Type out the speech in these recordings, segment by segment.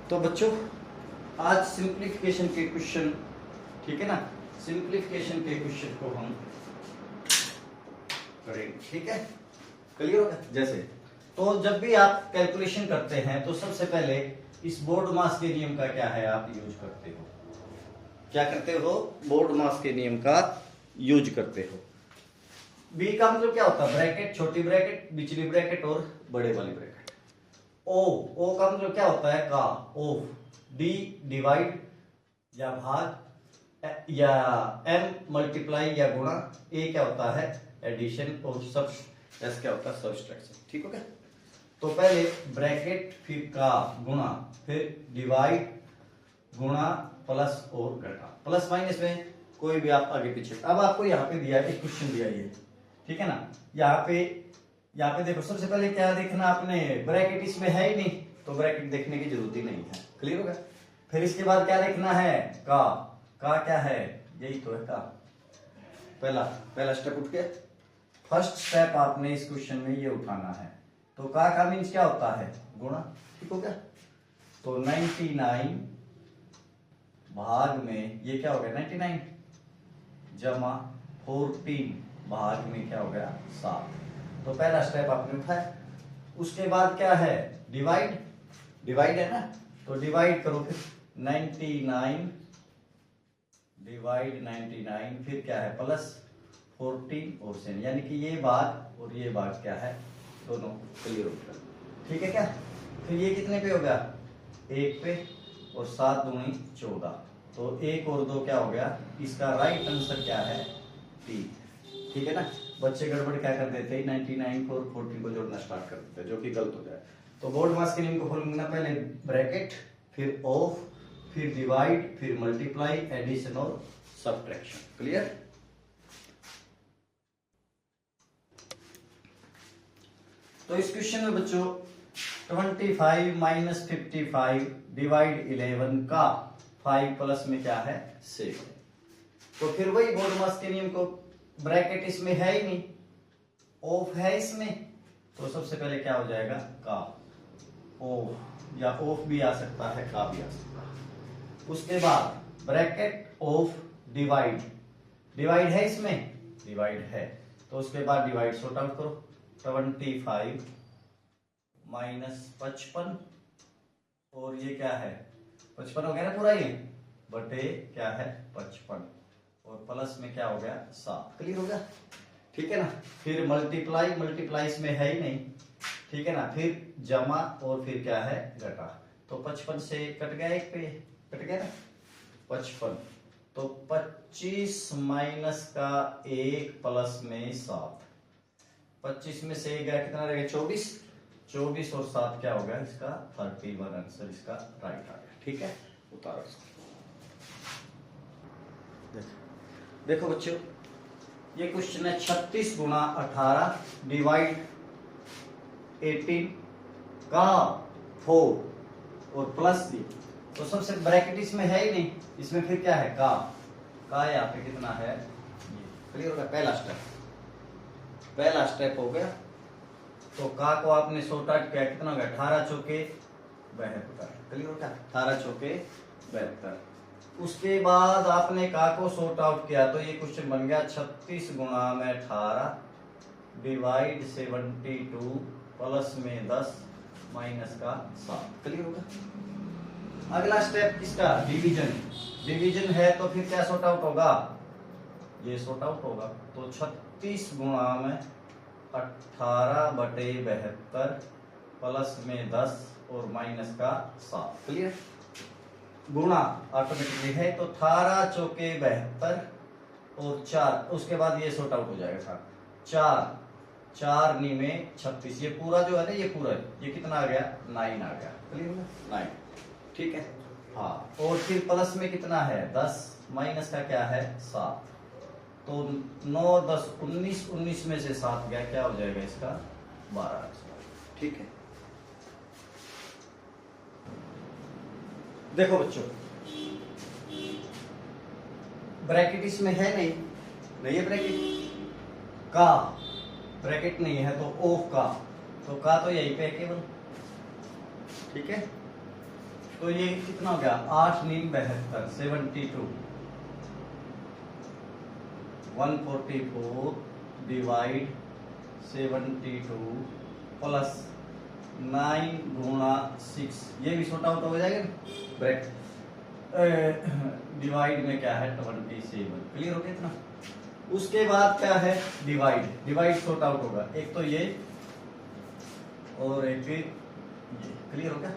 तो बच्चों आज सिंप्लीफिकेशन के क्वेश्चन, ठीक है ना, सिंप्लीफिकेशन के क्वेश्चन को हम करेंगे, ठीक है, क्लियर होगा। जैसे तो जब भी आप कैलकुलेशन करते हैं तो सबसे पहले इस बोर्ड मास के नियम का क्या है आप यूज करते हो, क्या करते हो, बोर्ड मास के नियम का यूज करते हो। बी का मतलब क्या होता है, ब्रैकेट, छोटी ब्रैकेट, बिचली ब्रैकेट और बड़े वाली ब्रैकेट। ओ का मतलब क्या होता है, का, ऑफ, डी डिवाइड या भाग, या एम मल्टीप्लाई या गुणा, ए क्या होता है एडिशन और सब, एस क्या होता है सब्सट्रैक्शन, ठीक हो गया। तो पहले ब्रैकेट, फिर का गुणा, फिर डिवाइड गुणा प्लस और घटा, प्लस माइनस में कोई भी आप आगे पीछे। अब आपको यहाँ पे दिया है, एक क्वेश्चन दिया है, ठीक है ना। यहाँ पे देखो, सबसे पहले क्या देखना आपने, ब्रैकेट इसमें है ही नहीं तो ब्रैकेट देखने की जरूरत ही नहीं है, क्लियर होगा। फिर इसके बाद क्या देखना है, का क्या है, यही तो है का। पहला स्टेप उठ गया, फर्स्ट स्टेप आपने इस क्वेश्चन में ये उठाना है। तो का मीन्स क्या होता है, गुणा, ठीक हो गया। तो 99 भाग में ये क्या हो गया 99 जमा 14 भाग में क्या हो गया 7। तो पहला स्टेप आपने उठाया। उसके बाद क्या है, डिवाइड है ना, तो डिवाइड करो फिर 99 डिवाइड 99, फिर क्या है प्लस 14 और से, यानी कि ये भाग और ये भाग क्या है दोनों क्लियर हो गया, ठीक है क्या। फिर ये कितने पे हो गया, 1 पे, और 7 दूनी 14, तो 1 और 2 क्या हो गया, इसका राइट आंसर क्या है डी, ठीक है ना। बच्चे गड़बड़ क्या कर देते हैं, 99 को और 14 को जोड़ना स्टार्ट कर देते हैं, जो कि गलत हो जाए। तो बोर्ड मास के नियम को फॉलो करना, पहले ब्रैकेट, फिर ऑफ, फिर डिवाइड, फिर मल्टीप्लाई, एडिशन और सब्ट्रैक्शन, क्लियर। तो इस क्वेश्चन में बच्चों 25 माइनस 55 डिवाइड 11 का 5 प्लस में क्या है 6। तो फिर वही बोर्ड मास के नियम को, ब्रैकेट इसमें है ही नहीं, ऑफ है इसमें, तो सबसे पहले क्या हो जाएगा का, ऑफ, या ऑफ भी आ सकता है का भी आ सकता है। उसके बाद ब्रैकेट ऑफ डिवाइड है इसमें, डिवाइड है, तो उसके बाद डिवाइड सॉर्ट आउट करो, 25 माइनस 55, और ये क्या है 55 हो गया ना पूरा ये, बटे क्या है 55, और प्लस में क्या हो गया 7, क्लियर हो गया, ठीक है ना। फिर मल्टीप्लाई इसमें है ही नहीं, ठीक है ना। फिर जमा, और फिर क्या है घटा, तो 55 से कट गया, एक पे कट गया ना 55, तो 25 माइनस का 1 प्लस में 7, 25 में से गया कितना रहेगा 24 और 7 क्या हो गया इसका 31 आंसर, इसका राइट आ गया, ठीक है। उतारो इसको, देखो बच्चों ये क्वेश्चन है 36 गुणा 18 डिवाइड 18 का 4 और प्लस दी। तो सबसे ब्रैकेट इसमें है ही नहीं, इसमें फिर क्या है का यहाँ पे कितना है, क्लियर हो गया। पहला स्टेप हो गया। तो का को आपने सॉर्ट आउट किया, कितना हो गया 18 चौके 72, क्लियर हो गया, 18 चौके 72। उसके बाद आपने का को सॉर्ट आउट किया, तो ये क्वेश्चन बन गया 36 गुणा में 18 डिवाइड 72 प्लस में 10 माइनस का 7, क्लियर होगा। अगला स्टेप किसका, डिवीजन है, तो फिर क्या सॉर्ट आउट होगा, ये सॉर्ट आउट होगा। तो 36 गुणा में 18 बटे 72 प्लस में 10 और माइनस का 7, क्लियर। गुणा ऑटोमेटिकली है, तो 18 चौके 72 और 4, उसके बाद ये सॉर्ट आउट हो जाएगा 4 नी में 36, ये पूरा जो है ना, ये पूरा ये कितना आ गया 9 आ गया, क्लियर है 9, ठीक है। हाँ, और फिर प्लस में कितना है 10, माइनस का क्या है 7, तो 9 10 19 में से 7 गया, क्या हो जाएगा इसका 12, ठीक है। देखो बच्चों ब्रैकेट इसमें है नहीं है ब्रैकेट, का ब्रैकेट नहीं है, तो ऑफ का, तो का तो यहीं पे केवल, ठीक है। तो ये कितना हो गया 8 नीम 72 72 144 डिवाइड 72 प्लस 9 गुणा 6 ये भी छोटा होता हो जाएगा ब्रैकेट डिवाइड में क्या है 27 क्लियर हो गया इतना। उसके बाद क्या है डिवाइड डिवाइड शॉर्ट आउट होगा एक तो ये और एक ये क्लियर हो गया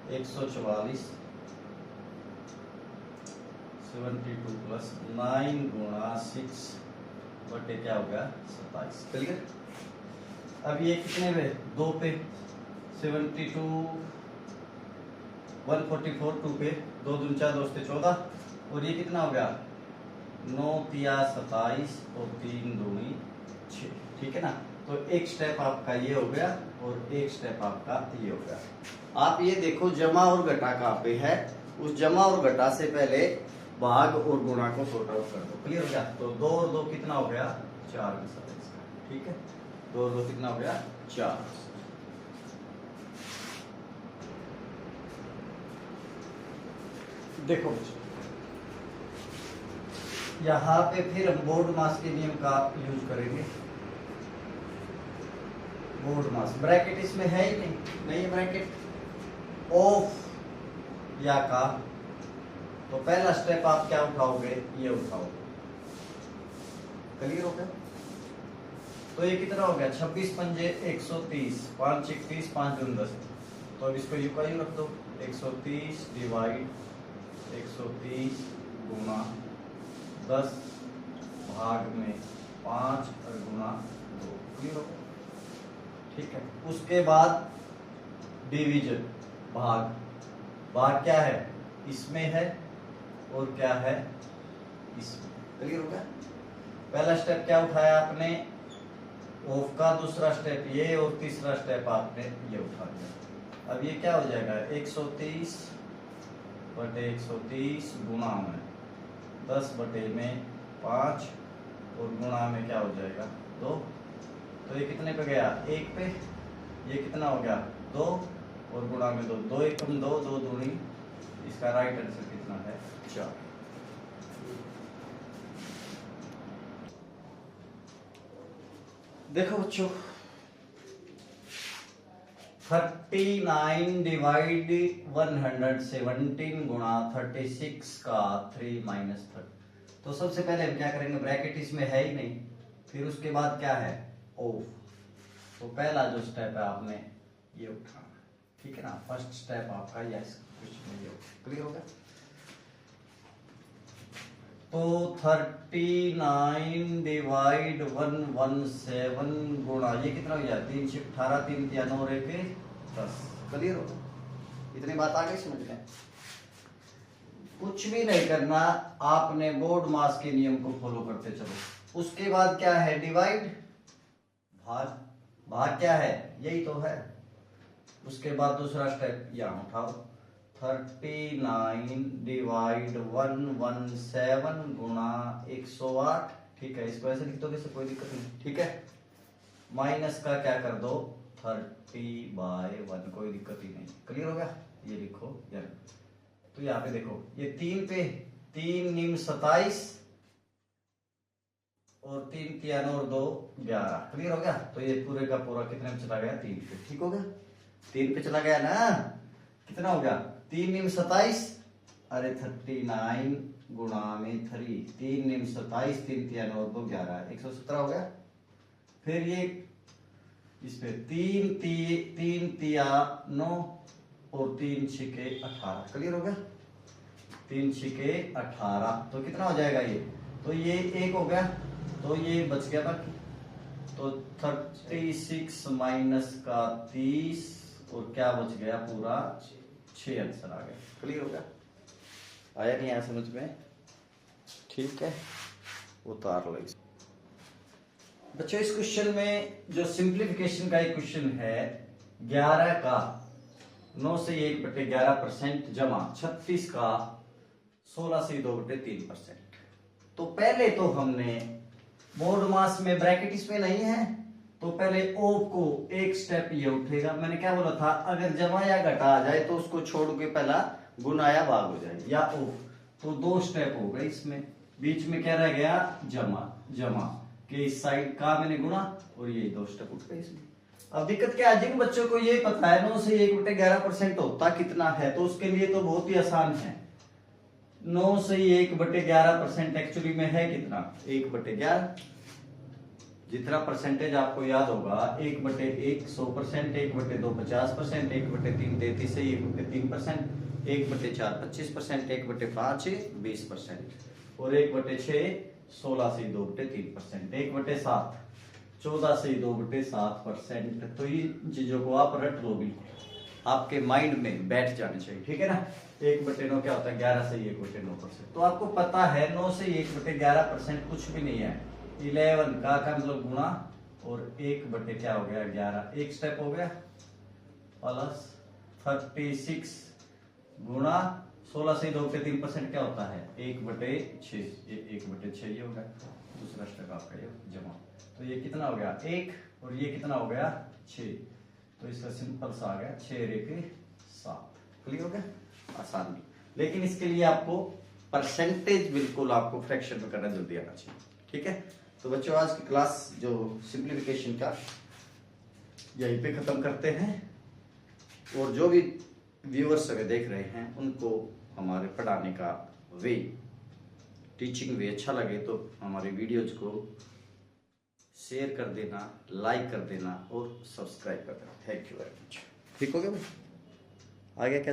144 72 प्लस 9 गुणा 6 बटे क्या हो गया 27 क्लियर। अब ये कितने पे 2 पे 72 144 2 पे 2 दूनी 4 2 से 14 और ये कितना हो गया 9 तिया 27 और 3 दूनी 6 ठीक है ना। तो एक स्टेप आपका ये हो गया और एक स्टेप आपका ये हो गया। आप ये देखो जमा और घटा कहाँ पे है, उस जमा और घटा से पहले भाग और गुणा को सॉर्ट आउट कर दो क्लियर हो गया। तो 2 और 2 कितना हो गया 4 के साथ इसका ठीक है 2 और 2 कितना हो गया 4। देखो यहाँ पे फिर हम बोर्ड मास के नियम का यूज करेंगे। बोर्ड मास ब्रैकेट इसमें है ही नहीं है ब्रैकेट ऑफ या का। तो पहला स्टेप आप क्या उठाओगे ये उठाओगे क्लियर हो गया। तो ये कितना हो गया 26 पंजे 130 5 31 5 दूनी 10 तो अब इसको यू का यू रख दो 130 डिवाइड 130 गुना 10 भाग में 5 और गुना 2 क्लियर हो गया ठीक है। उसके बाद डिवीजन भाग भाग क्या है इसमें है और क्या है इसमें क्लियर हो गया। पहला स्टेप क्या उठाया आपने ऑफ का, दूसरा स्टेप ये और तीसरा स्टेप आपने ये उठा दिया। अब ये क्या हो जाएगा 130 बटे 130 गुणा में 10 बटे में 5 और गुणा में क्या हो जाएगा 2। तो ये कितने पे गया 1 पे, ये कितना हो गया 2 और गुणा में 2 2 एकम 2 2 दूनी, इसका राइट आंसर कितना है 4। देखो बच्चों 39 डिवाइड 117 गुणा 36 का 3 माइनस 30। तो सबसे पहले हम क्या करेंगे ब्रैकेट इसमें है ही नहीं, फिर उसके बाद क्या है ऑफ। तो पहला जो स्टेप है आपने ये उठाना ठीक है ना। फर्स्ट स्टेप आपका यस क्लियर हो गया। तो 39 डिवाइड 117 गुणा ये कितना हो गया 3 से 18 3 या 9 रे के 10 क्लियर हो गया। इतनी बात आ गई समझ में। कुछ भी नहीं करना आपने बोर्ड मास के नियम को फॉलो करते चलो। उसके बाद क्या है डिवाइड भाग भाग क्या है यही तो है। उसके बाद दूसरा स्टेप यहाँ उठाओ 39 डिवाइड 117 गुणा 108 ठीक है। इसको ऐसे लिख दोगे कोई दिक्कत नहीं ठीक है। माइनस का क्या कर दो 30/1 कोई दिक्कत ही नहीं क्लियर हो गया। ये लिखो यार। तो यहाँ पे देखो ये 3 पे 3 निम 27 और 3 तिया 9 और 2 11 क्लियर हो गया। तो ये पूरे का पूरा कितने में चला गया 3 पे ठीक हो गया। 3 पे चला गया ना कितना हो गया 3 निम 27 अरे 39 गुणा में 3 3 निम 27 3 तिया 9 और 2 11 117 हो गया। फिर ये इस पे 3 तिया 9 और 3 छिके 18 क्लियर हो गया। 3 छिके 18 तो कितना हो जाएगा ये। तो ये 1 हो गया तो ये बच गया बाकी। तो 36 माइनस का 30 और क्या बच गया पूरा 6 आंसर आ गया क्लियर हो गया। आया नहीं आया समझ में ठीक है। उतार लो बच्चों। इस क्वेश्चन में जो सिंप्लीफिकेशन का एक क्वेश्चन है 11 का 9 से 1/11% जमा 36 का 16 से 2/3%। तो पहले तो हमने बोर्ड मास में ब्रैकेट इसमें नहीं है तो पहले ओ को एक स्टेप ये उठेगा। मैंने क्या बोला था, अगर जमा या घटा आ जाए तो उसको छोड़ के पहला गुना या भाग हो जाए या ओ, तो दो स्टेप हो गए इसमें। बीच में क्या रह गया, जमा। जमा के इस साइड का मैंने गुना और ये दो स्टेप उठ गए इसमें। अब दिक्कत क्या है, जिन बच्चों को ये पता है 9 से 1/11% होता कितना है, तो उसके लिए तो बहुत ही आसान है। 9 से 1/11% एक्चुअली में है कितना, 1/11। जितना परसेंटेज आपको याद होगा, 1/1 100%, 1/2 50%, 1/3 33 है, 1/3%, 1/4 25%, 1/5 20% और 1/6 16 से 2/3%, 1/7 14 से 2/7%। तो ये चीजों को आप रट लो, बिल्कुल आपके माइंड में बैठ जाने चाहिए, ठीक है ना। 1/9 क्या होता है, 11 से 1/9%। तो आपको पता है 9 से 1/11% कुछ भी नहीं है। 11 का मतलब गुणा और 1 क्या हो गया 11, एक स्टेप हो गया, प्लस 36 गुणा 16 से 2/3% क्या होता है 1/6, ये 1/6 ये हो गया। दूसरा स्टेप आपका ये जमा, तो ये कितना हो गया 1 और ये कितना हो गया 6, तो इसका सिंपल सा आ गया 6 7। क्लियर हो गया, आसान भी। लेकिन इसके लिए आपको परसेंटेज बिल्कुल आपको फ्रैक्शन में करना जल्दी आना चाहिए, ठीक है। तो बच्चों आज की क्लास जो सिंप्लीफिकेशन का यहीं पे खत्म करते हैं, और जो भी व्यूअर्स अगर देख रहे हैं उनको हमारे पढ़ाने का वे, टीचिंग वे अच्छा लगे तो हमारे वीडियोज को शेयर कर देना, लाइक कर देना और सब्सक्राइब कर देना। Thank you very much. ठीक हो गया भाई, आगे क्या